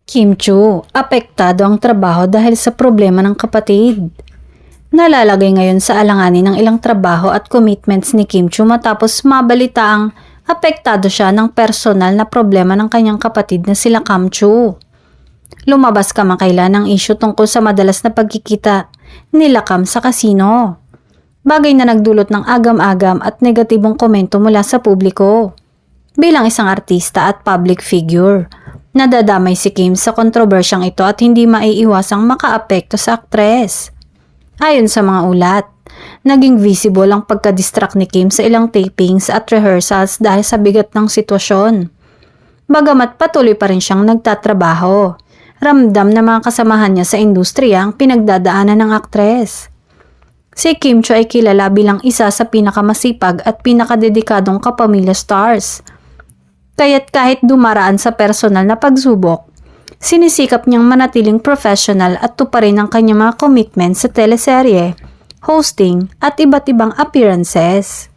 Kim Chu, apektado ang trabaho dahil sa problema ng kapatid. Nalalagay ngayon sa alanganin ng ilang trabaho at commitments ni Kim Chu matapos mabalitaang apektado siya ng personal na problema ng kanyang kapatid na sila Kam Chu. Lumabas kamakailan ang issue tungkol sa madalas na pagkikita nila Kam sa kasino. Bagay na nagdulot ng agam-agam at negatibong komento mula sa publiko. Bilang isang artista at public figure, nadadamay si Kim sa kontrobersyang ito at hindi maiiwasang makaapekto sa aktres. Ayon sa mga ulat, naging visible ang pagka-distract ni Kim sa ilang tapings at rehearsals dahil sa bigat ng sitwasyon. Bagamat patuloy pa rin siyang nagtatrabaho, ramdam na mga kasamahan niya sa industriya ang pinagdadaanan ng aktres. Si Kim Chu ay kilala bilang isa sa pinakamasipag at pinakadedikadong kapamilya stars. Kaya't kahit dumaraan sa personal na pagsubok, sinisikap niyang manatiling professional at tuparin ang kanyang mga commitments sa teleserye, hosting at iba't ibang appearances.